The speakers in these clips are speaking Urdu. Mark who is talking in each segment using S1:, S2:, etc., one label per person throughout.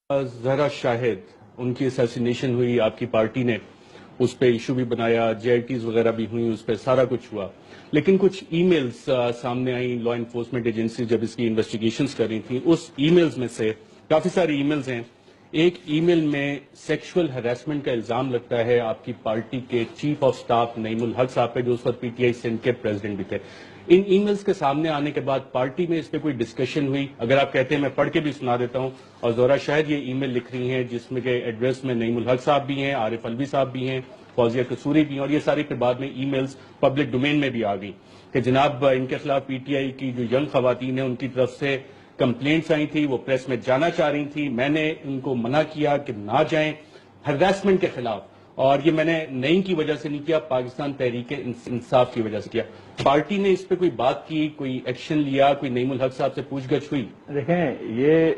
S1: زہرا شاہد ان کی اسیسینیشن ہوئی، آپ کی پارٹی نے اس پہ ایشو بھی بنایا، جے آئی ٹیز وغیرہ بھی ہوئی، اس پہ سارا کچھ ہوا، لیکن کچھ ای میلز سامنے آئیں، لا انفورسمنٹ ایجنسی جب اس کی انویسٹیگیشنز کر رہی تھیں، اس ای میلز میں سے کافی ساری ای میلز ہیں. ایک ای میل میں سیکشول ہراسمنٹ کا الزام لگتا ہے آپ کی پارٹی کے چیف آف سٹاف نعیم الحق صاحب پہ، جو اس وقت پی ٹی آئی سندھ کے پریزیڈنٹ بھی تھے. ان ای میلز کے سامنے آنے کے بعد پارٹی میں اس پہ کوئی ڈسکشن ہوئی؟ اگر آپ کہتے ہیں میں پڑھ کے بھی سنا دیتا ہوں. اور زہرا شاہد یہ ای میل لکھ رہی ہیں جس میں کہ ایڈریس میں نعیم الحق صاحب بھی ہیں، عارف الوی صاحب بھی ہیں، فوزیہ قصوری بھی ہیں، اور یہ ساری پھر بعد میں ای میلز پبلک ڈومین میں بھی آ گئی کہ جناب ان کے خلاف پی ٹی آئی کی جو ینگ خواتین ہیں ان کی طرف سے کمپلینٹس آئی تھی، وہ پریس میں جانا چاہ رہی تھی، میں نے ان کو منع کیا کہ نہ جائیں ہراسمنٹ کے خلاف. اور یہ میں نے نئی کی وجہ سے نہیں کیا، پاکستان تحریک انصاف کی وجہ سے کیا. پارٹی نے اس پہ کوئی بات کی، کوئی ایکشن لیا، کوئی نعیم الحق صاحب سے پوچھ گچھ ہوئی؟
S2: دیکھیں، یہ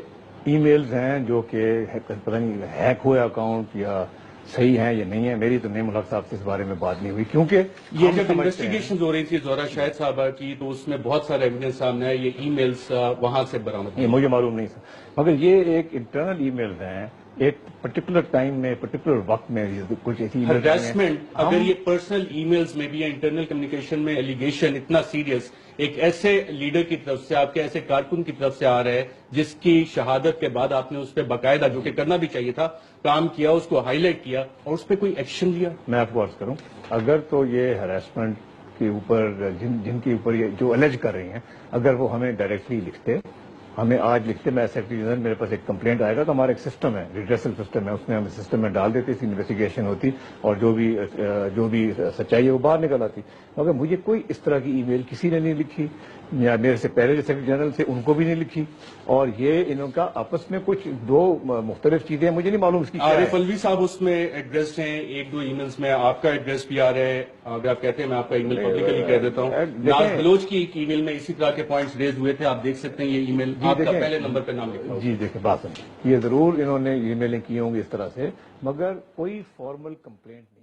S2: ای میلز ہیں جو کہ پتہ نہیں ہیک ہوئے اکاؤنٹ یا صحیح ہیں یا نہیں ہے. میری تو نعیم الحق صاحب سے اس بارے میں بات نہیں ہوئی، کیونکہ
S1: یہ جب انویسٹیگیشن ہو رہی تھی زہرا شاہد صاحبہ کی تو اس میں بہت سارا ایویڈنس سامنے آیا، یہ ای میلز وہاں سے برآمد
S2: یہ مجھے معلوم نہیں تھا، مگر یہ ایک انٹرنل ای میلز ہیں، ایک پرٹیکولر ٹائم میں پرٹیکولر وقت میں کچھ ایسی
S1: ہراسمنٹ. اگر یہ پرسنل ای میلز میں بھی یا انٹرنل کمیونیکیشن میں ایلیگیشن اتنا سیریس ایک ایسے لیڈر کی طرف سے، آپ کے ایسے کارکن کی طرف سے آ رہا ہے جس کی شہادت کے بعد آپ نے اس پہ باقاعدہ، جو کہ کرنا بھی چاہیے تھا، کام کیا، اس کو ہائی لائٹ کیا اور اس پہ کوئی ایکشن لیا؟
S2: میں آپ کو عرض کروں، اگر تو یہ ہراسمنٹ کے اوپر جن کے اوپر یہ جو الیج کر رہی ہیں، اگر وہ ہمیں ڈائریکٹلی لکھتے، ہمیں آج لکھتے، میں سیکرٹری جنرل میرے پاس ایک کمپلینٹ آئے گا تو ہمارا ایک سسٹم ہے، ریڈریسل سسٹم ہے، اس میں ہم سسٹم میں ڈال دیتے، اس کی انویسٹیگیشن ہوتی اور جو بھی سچائی ہے وہ باہر نکل آتی. مگر مجھے کوئی اس طرح کی ای میل کسی نے نہیں لکھی، یا میرے سے پہلے جو سیکرٹری جنرل تھے ان کو بھی نہیں لکھی، اور یہ انہوں کا آپس میں کچھ دو مختلف چیزیں، مجھے نہیں معلوم اس کی کیا ہے.
S1: عارف الوی صاحب اس میں ایڈریس ہیں، ایک دو ای میلز میں آپ کا ایڈریس بھی آ رہا ہے، اگر آپ کہتے ہیں میں آپ کا ای میل پبلکلی کہہ دیتا ہوں. ناز بلوچ کی ایک ای میل میں اسی طرح کے پوائنٹس ریز ہوئے تھے، آپ دیکھ سکتے ہیں یہ ای میل، آپ کا پہلے نمبر پہ نام لکھا ہو.
S2: جی دیکھیں، بات سمجھیں، یہ ضرور انہوں نے ای میلیں کی ہوں گی اس طرح سے، مگر کوئی فارمل کمپلینٹ نہیں.